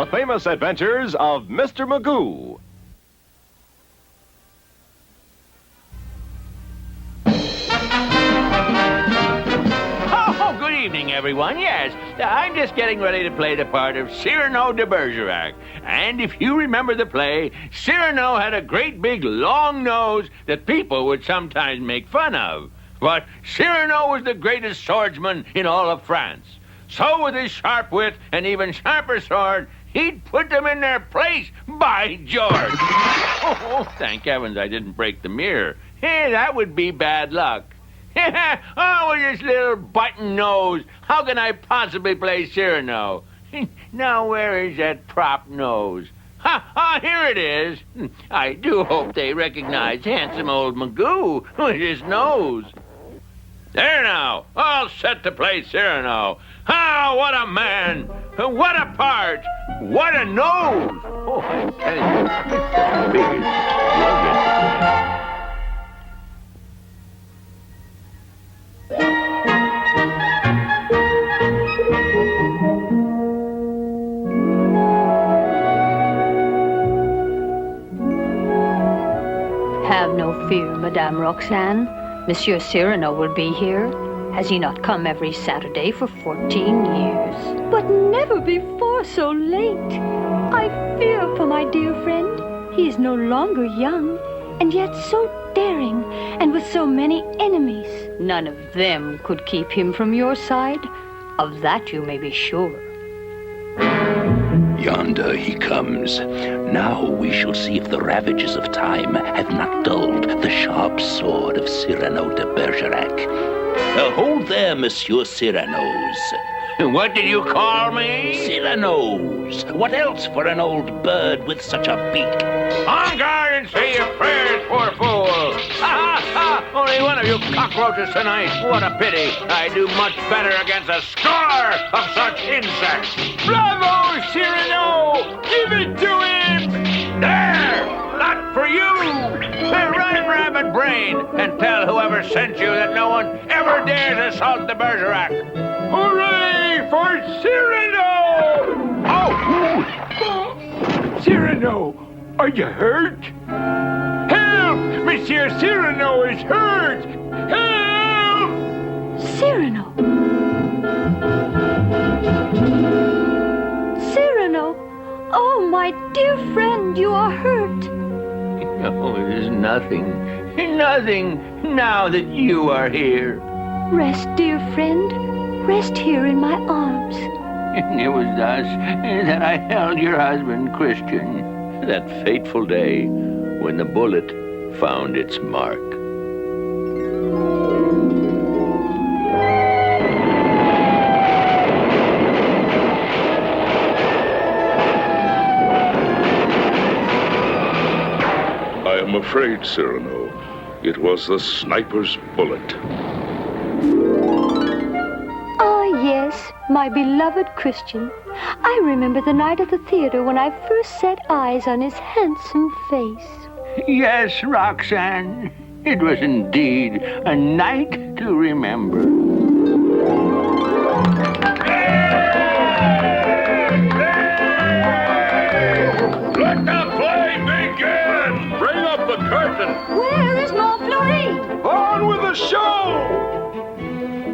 The famous adventures of Mr. Magoo. Oh, good evening, everyone. Yes, I'm just getting ready to play the part of Cyrano de Bergerac. And if you remember the play, Cyrano had a great big long nose that people would sometimes make fun of. But Cyrano was the greatest swordsman in all of France. So with his sharp wit and even sharper sword, he'd put them in their place, by George. Oh, thank heavens I didn't break the mirror. Hey, that would be bad luck. Oh, with this little button nose, how can I possibly play Cyrano? Now, where is that prop nose? Here it is. I do hope they recognize handsome old Magoo with his nose. There now, all set to play Cyrano. What a man! What a part! What a nose! Oh, I'm telling you, it's the biggest, rugged. Have no fear, Madame Roxane. Monsieur Cyrano will be here. Has he not come every Saturday for 14 years? But never before so late. I fear for my dear friend. He is no longer young, and yet so daring, and with so many enemies. None of them could keep him from your side. Of that you may be sure. Yonder he comes. Now we shall see if the ravages of time have not dulled the sharp sword of Cyrano de Bergerac. Hold there, Monsieur Cyrano's. What did you call me? Cyrano's. What else for an old bird with such a beak? On guard and say your prayers, poor fool. Only one of you cockroaches tonight. What a pity. I do much better against a score of such insects. Bravo, Cyrano! Give it to him! There! Not for you! Run, rabbit brain, and tell whoever sent you that no one ever dares assault the Bergerac. Hooray for Cyrano! Oh! Cyrano, are you hurt? Help! Monsieur Cyrano is hurt! Help! Cyrano! Cyrano! Oh, my dear friend, you are hurt. Oh, it is nothing. Nothing now that you are here. Rest, dear friend. Rest here in my arms. It was thus that I held your husband, Christian, that fateful day when the bullet found its mark. I'm afraid, Cyrano, it was the sniper's bullet. Ah, yes, my beloved Christian. I remember the night at the theater when I first set eyes on his handsome face. Yes, Roxane, it was indeed a night to remember. Let the play begin! Bring up the curtain! Where is Montfleury? On with the show!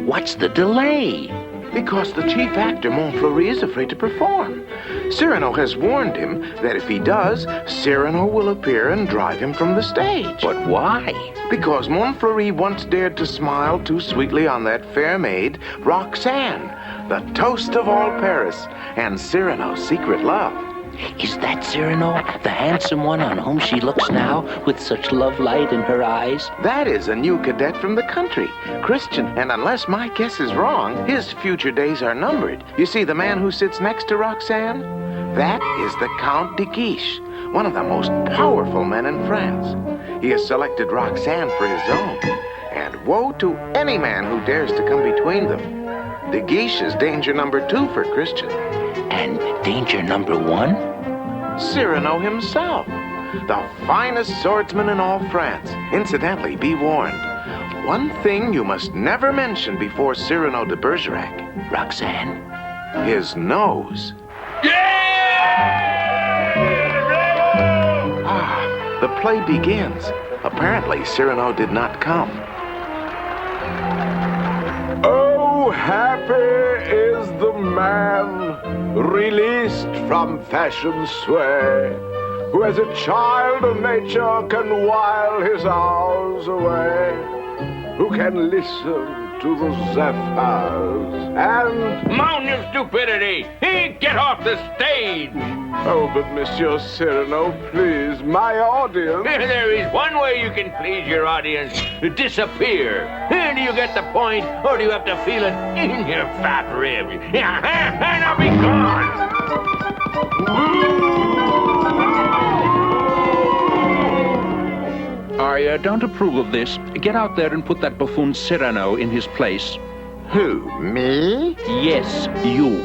What's the delay? Because the chief actor, Montfleury, is afraid to perform. Cyrano has warned him that if he does, Cyrano will appear and drive him from the stage. But why? Because Montfleury once dared to smile too sweetly on that fair maid, Roxane, the toast of all Paris, and Cyrano's secret love. Is that Cyrano, the handsome one on whom she looks now with such love light in her eyes? That is a new cadet from the country, Christian, and unless my guess is wrong, his future days are numbered. You see, the man who sits next to Roxane? That is the Count de Guiche, one of the most powerful men in France. He has selected Roxane for his own, and woe to any man who dares to come between them. De Guiche is danger number 2 for Christian. And danger number 1? Cyrano himself, the finest swordsman in all France. Incidentally, be warned, one thing you must never mention before Cyrano de Bergerac. Roxane? His nose. Yeah! play begins. Apparently, Cyrano did not come. Oh, happy is the man released from fashion's sway, who as a child of nature can while his hours away, who can listen to the zephyrs and... Moan your stupidity! Get off the stage! Oh, but Monsieur Cyrano, please, my audience... There is one way you can please your audience. Disappear. Do you get the point, or do you have to feel it in your fat ribs? Now be gone! I don't approve of this. Get out there and put that buffoon Cyrano in his place. Who, me? Yes, you.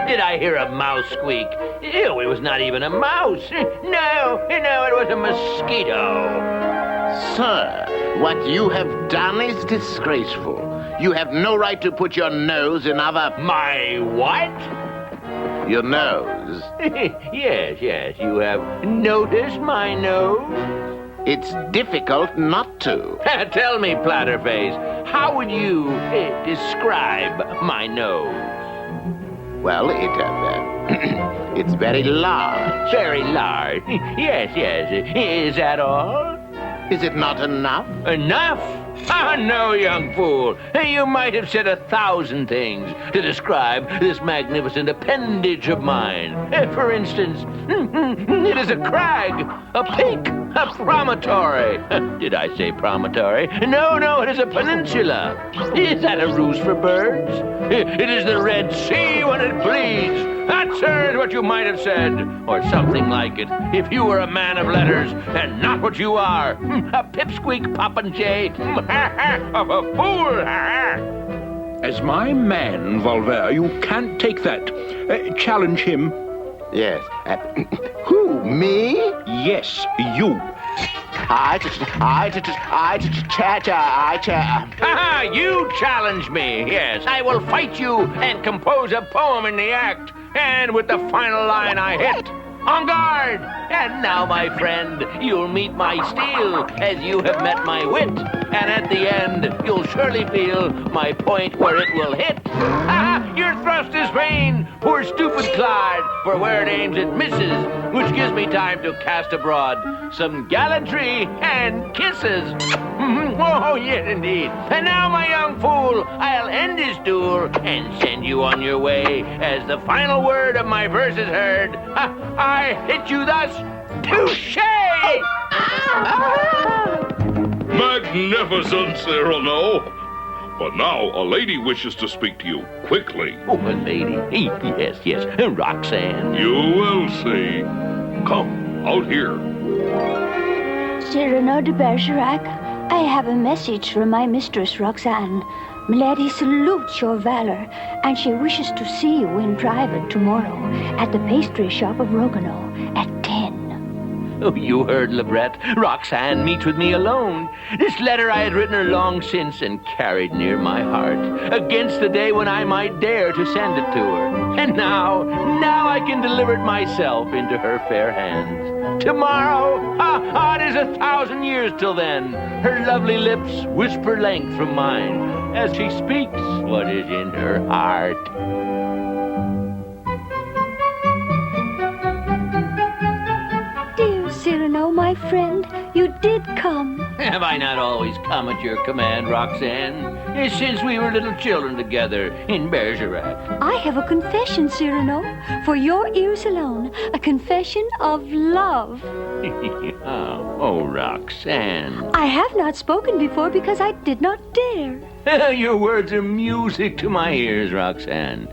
Did I hear a mouse squeak? Ew, it was not even a mouse. No, it was a mosquito. Sir, what you have done is disgraceful. You have no right to put your nose in other... My what? Your nose. Yes, you have noticed my nose? It's difficult not to. Tell me, Platterface, how would you describe my nose? Well, it's very large. Very large. Yes. Is that all? Is it not enough? Enough? Ah, no, young fool. You might have said 1,000 things to describe this magnificent appendage of mine. For instance, it is a crag, a peak, a promontory. Did I say promontory? No, it is a peninsula. Is that a ruse for birds? It is the Red Sea when it bleeds. That, sir, is what you might have said, or something like it, if you were a man of letters, and not what you are, a pipsqueak popinjay of a fool. As my man, Volver, you can't take that. Challenge him. Yes. Who, me? Yes, you. You challenge me, yes. I will fight you and compose a poem in the act. And with the final line I hit, on guard! And now, my friend, you'll meet my steel as you have met my wit. And at the end, you'll surely feel my point where it will hit. Your thrust is vain, poor stupid Clyde, for where it aims it misses, which gives me time to cast abroad some gallantry and kisses. Oh, yes, indeed. And now, my young fool, I'll end this duel and send you on your way. As the final word of my verse is heard, I hit you thus, touche! Magnificent, Cyrano. But now a lady wishes to speak to you. Quickly. Oh, a lady. Yes. Roxanne. You will see. Come, out here. Cyrano de Bergerac, I have a message from my mistress, Roxanne. Milady salutes your valor, and she wishes to see you in private tomorrow at the pastry shop of Rogueneau at 10. Oh, you heard, Lebret. Roxanne meets with me alone. This letter I had written her long since and carried near my heart, against the day when I might dare to send it to her. And now I can deliver it myself into her fair hands. Tomorrow? It is 1,000 years till then. Her lovely lips whisper length from mine as she speaks what is in her heart. Dear Cyrano, my friend, you did come. Have I not always come at your command, Roxanne? Since we were little children together in Bergerac. I have a confession, Cyrano, for your ears alone, a confession of love. Oh, Roxanne. I have not spoken before because I did not dare. Your words are music to my ears, Roxanne.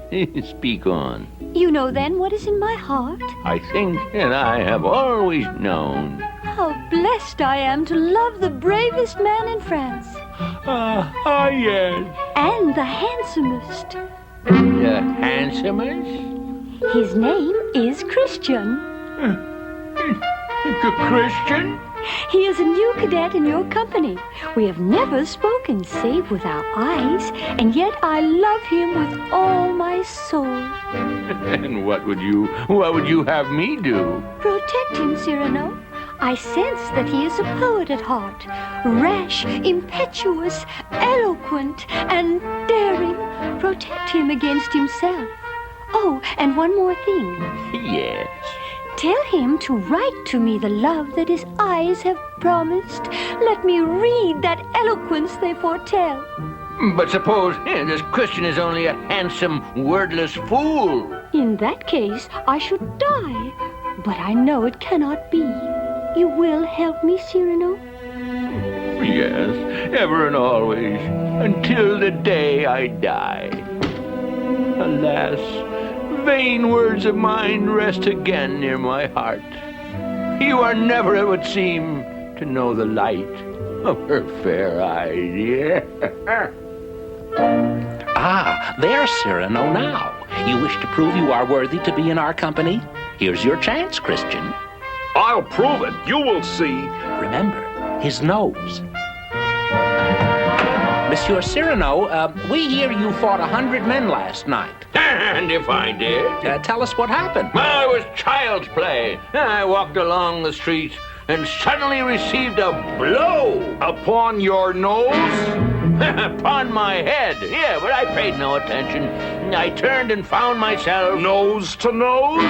Speak on. You know then what is in my heart? I think that I have always known. How blessed I am to love the bravest man in France. Yes. And the handsomest. The handsomest? His name is Christian. Christian? He is a new cadet in your company. We have never spoken save with our eyes, and yet I love him with all my soul. And what would you have me do? Protect him, Cyrano. I sense that he is a poet at heart, rash, impetuous, eloquent, and daring. Protect him against himself. Oh, and one more thing. Yes. Tell him to write to me the love that his eyes have promised. Let me read that eloquence they foretell. But suppose this Christian is only a handsome, wordless fool. In that case, I should die. But I know it cannot be. You will help me, Cyrano? Yes, ever and always, until the day I die. Alas, vain words of mine rest again near my heart. You are never, it would seem, to know the light of her fair eyes. Ah, there's Cyrano now. You wish to prove you are worthy to be in our company? Here's your chance, Christian. I'll prove it. You will see. Remember, his nose. Monsieur Cyrano, we hear you fought 100 men last night. And if I did? Tell us what happened. Well, it was child's play. I walked along the street and suddenly received a blow. Upon your nose? Upon my head. Yeah, but I paid no attention. I turned and found myself Nose to nose?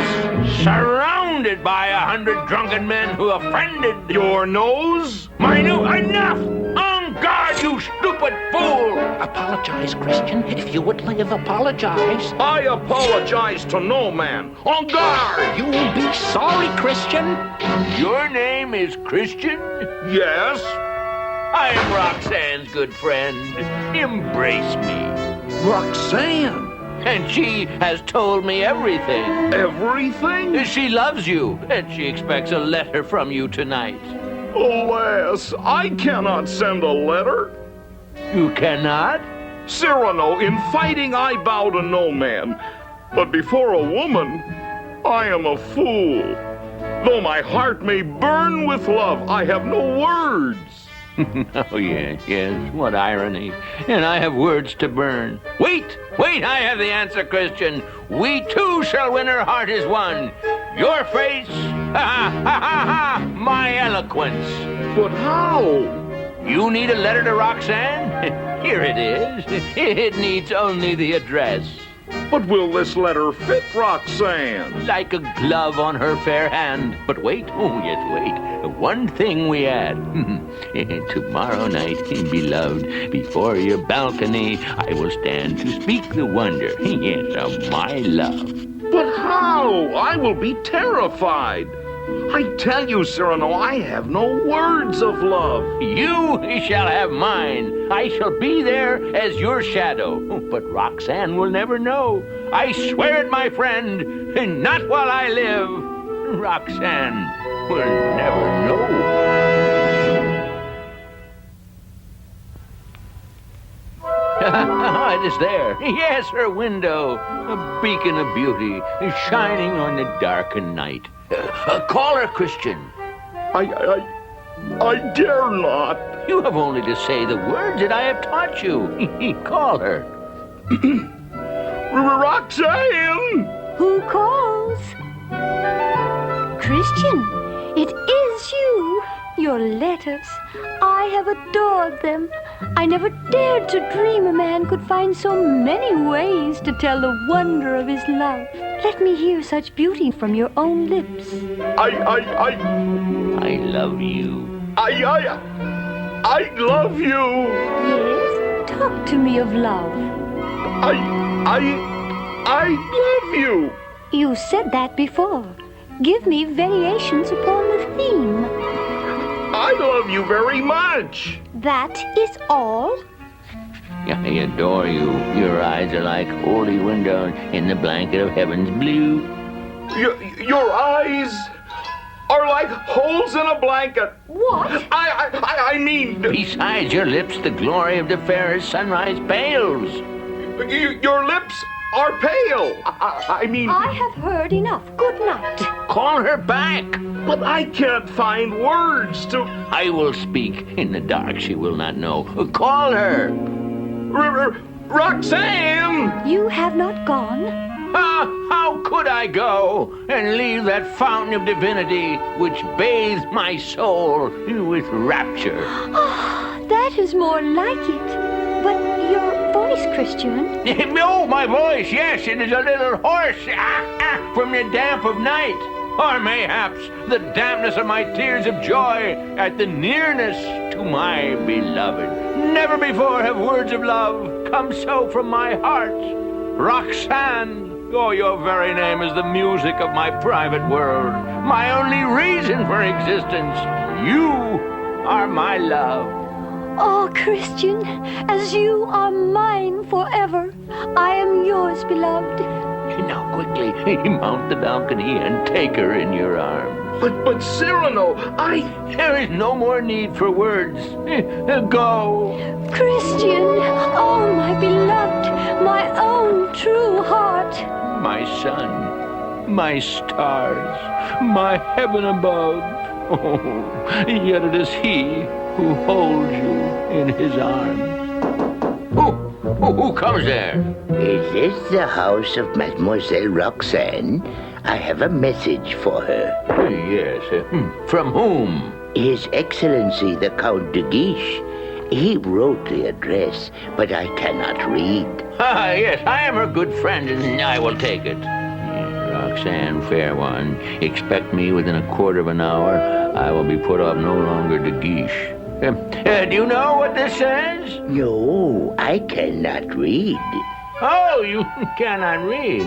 surrounded by 100 drunken men who offended Your nose? my new... Enough! On guard, you stupid fool! Apologize, Christian. If you would live, apologize. I apologize to no man. On guard! You will be sorry, Christian. Your name is Christian? Yes? I am Roxanne's good friend. Embrace me. Roxanne? And she has told me everything. Everything? She loves you, and she expects a letter from you tonight. Alas, I cannot send a letter. You cannot? Cyrano, in fighting I bow to no man. But before a woman, I am a fool. Though my heart may burn with love, I have no words. Oh, yes, what irony. And I have words to burn. Wait, I have the answer, Christian. We too shall win her heart as one. Your face, my eloquence. But how? You need a letter to Roxanne? Here it is. It needs only the address. But will this letter fit Roxanne? Like a glove on her fair hand. But wait, oh yes, wait. One thing we add. Tomorrow night, beloved, before your balcony, I will stand to speak the wonder, yes, of my love. But how? I will be terrified. I tell you, Cyrano, I have no words of love. You shall have mine. I shall be there as your shadow. But Roxanne will never know. I swear it, my friend, not while I live. Roxanne will never know. It is there. Yes, her window. A beacon of beauty, shining on the darkened night. Call her, Christian. I dare not. You have only to say the words that I have taught you. Call her. Roxanne! Who calls? Christian, it is you. Your letters. I have adored them. I never dared to dream a man could find so many ways to tell the wonder of his love. Let me hear such beauty from your own lips. I love you. I love you. Yes? Talk to me of love. I love you. You said that before. Give me variations upon the theme. I love you very much. That is all? I adore you. Your eyes are like holy windows in the blanket of heaven's blue. Your eyes are like holes in a blanket. What? I mean... Besides your lips, the glory of the fairest sunrise pales. Your lips are pale. I mean, I have heard enough. Good night. Call her back. but I can't find words to... I will speak. In the dark, she will not know. Call her. Roxanne! You have not gone. How could I go and leave that fountain of divinity which bathes my soul with rapture? That is more like it. But your voice, Christian. Oh, my voice, yes, it is a little hoarse from the damp of night. Or mayhaps the dampness of my tears of joy at the nearness to my beloved. Never before have words of love come so from my heart. Roxanne, oh, your very name is the music of my private world, my only reason for existence. You are my love. Oh, Christian, as you are mine forever, I am yours, beloved. Now quickly, mount the balcony and take her in your arms. But Cyrano, There is no more need for words. Go. Christian, oh, my beloved, my own true heart. My sun, my stars, my heaven above. Oh, yet it is he who holds you in his arms. Who comes there? Is this the house of Mademoiselle Roxanne? I have a message for her. Yes. From whom? His Excellency the Count de Guiche. He wrote the address, but I cannot read. Yes, I am her good friend, and I will take it. Roxanne, fair one, expect me within a quarter of an hour. I will be put off no longer de Guiche. Do you know what this says? No, I cannot read. Oh, you cannot read?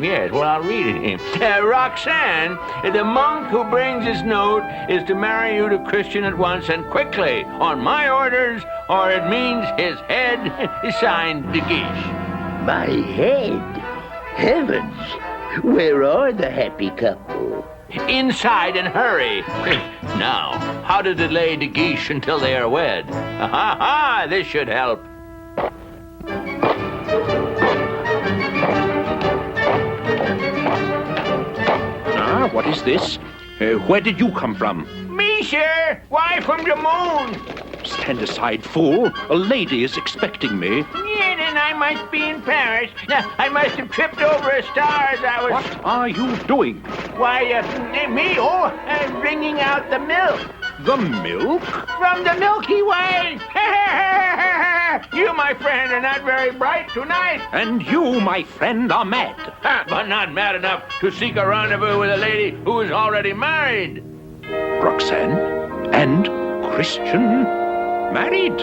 Yes, well, I'll read it. Roxanne, the monk who brings this note is to marry you to Christian at once and quickly, on my orders, or it means his head is signed de Guiche. My head? Heavens! Where are the happy couple? Inside and hurry. Now, how to delay de Guiche until they are wed? This should help. What is this? Where did you come from? Me, sir? Why, from the moon? Stand aside, fool. A lady is expecting me. Yeah, then I must be in Paris. Now, I must have tripped over a star as I was... What are you doing? Why, me? Bringing out the milk. The milk? From the Milky Way. You, my friend, are not very bright tonight. And you, my friend, are mad. But not mad enough to seek a rendezvous with a lady who is already married. Roxanne and Christian married.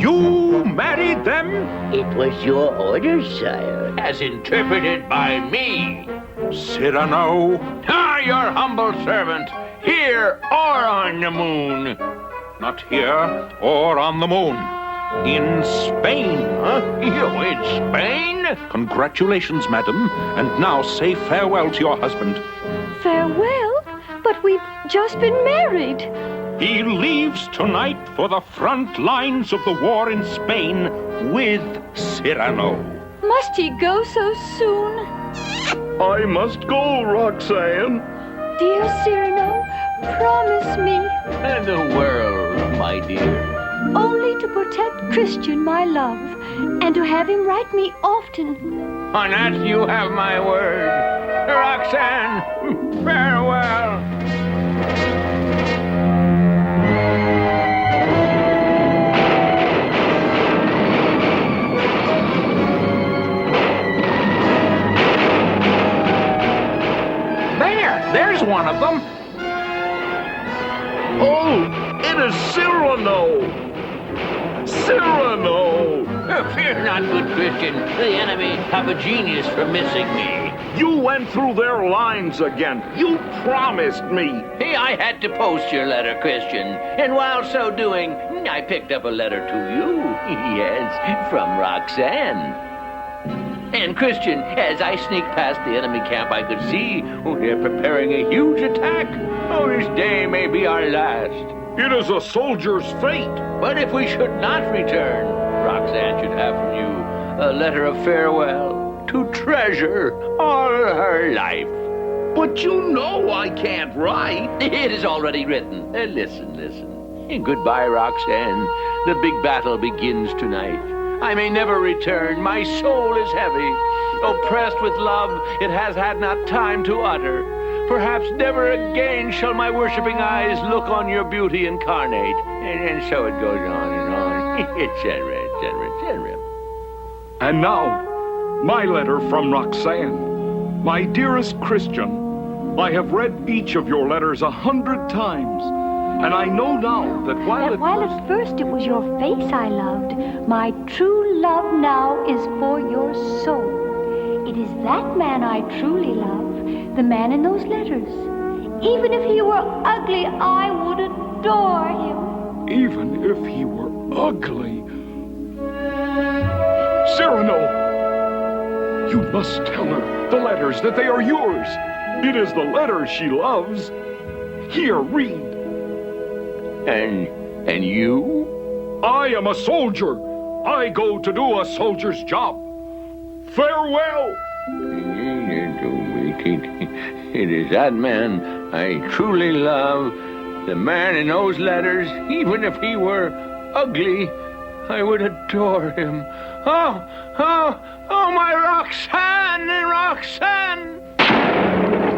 You married them? It was your orders, sire. As interpreted by me. Cyrano. Your humble servant, here or on the moon. Not here or on the moon. In Spain. Huh? You in Spain? Congratulations, madam. And now say farewell to your husband. Farewell? But we've just been married. He leaves tonight for the front lines of the war in Spain with Cyrano. Must he go so soon? I must go, Roxanne. Dear Cyrano, promise me. And the world, my dear. Only to protect Christian, my love, and to have him write me often. On that you have my word. Roxanne, farewell. There's one of them. Oh, it is Cyrano. Cyrano! Fear not, good Christian. The enemy have a genius for missing me. You went through their lines again. You promised me. Hey, I had to post your letter, Christian. And while so doing, I picked up a letter to you. Yes, from Roxanne. And Christian, as I sneaked past the enemy camp, I could see they're preparing a huge attack. Oh, this day may be our last. It is a soldier's fate. But if we should not return, Roxanne should have from you a letter of farewell to treasure all her life. But you know I can't write. It is already written. Listen. Goodbye, Roxanne. The big battle begins tonight. I may never return. My soul is heavy. Oppressed with love, it has had not time to utter. Perhaps never again shall my worshipping eyes look on your beauty incarnate. And so it goes on and on, etc., etc. And now, my letter from Roxanne. My dearest Christian, I have read each of your letters 100 times, and I know now that while at first it was your face I loved, my true love now is for your soul. It is that man I truly love, the man in those letters. Even if he were ugly, I would adore him. Even if he were ugly. Cyrano! You must tell her the letters, that they are yours. It is the letters she loves. Here, read. And you? I am a soldier. I go to do a soldier's job. Farewell! It is that man I truly love, the man in those letters. Even if he were ugly, I would adore him. Oh, my Roxanne!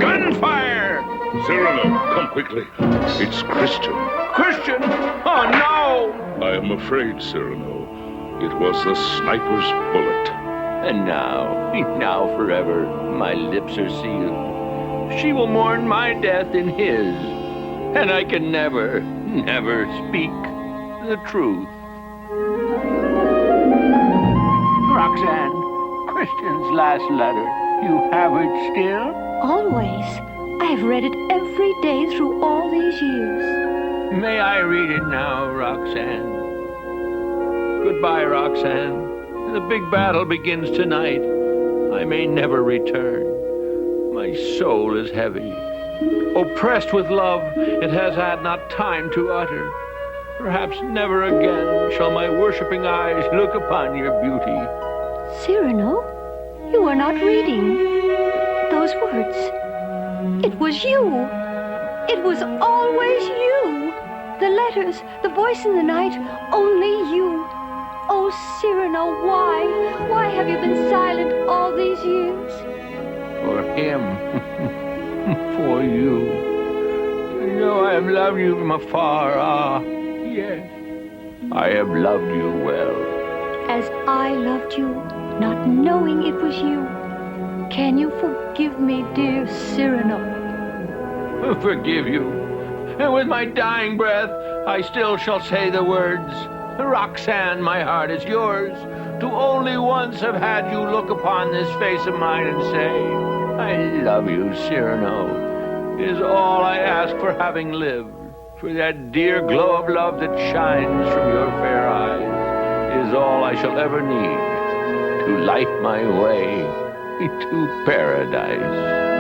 Gunfire! Cyrano, come quickly. It's Christian. Christian? Oh, no! I am afraid, Cyrano. It was the sniper's bullet. And now forever, my lips are sealed. She will mourn my death in his, and I can never speak the truth. Roxanne, Christian's last letter. You have it still? Always. I have read it every day through all these years. May I read it now, Roxanne? Goodbye, Roxanne. The big battle begins tonight. I may never return. My soul is heavy. Oppressed with love, it has had not time to utter. Perhaps never again shall my worshipping eyes look upon your beauty. Cyrano, you are not reading those words. It was you. It was always you. The letters, the voice in the night, only you. Oh, Cyrano, why have you been silent all these years? For him, for you. You know I have loved you from afar, yes. I have loved you well. As I loved you, not knowing it was you. Can you forgive me, dear Cyrano? Forgive you. And with my dying breath, I still shall say the words, Roxanne, my heart is yours, to only once have had you look upon this face of mine and say, I love you, Cyrano. It is all I ask for having lived, for that dear glow of love that shines from your fair eyes is all I shall ever need to light my way to paradise.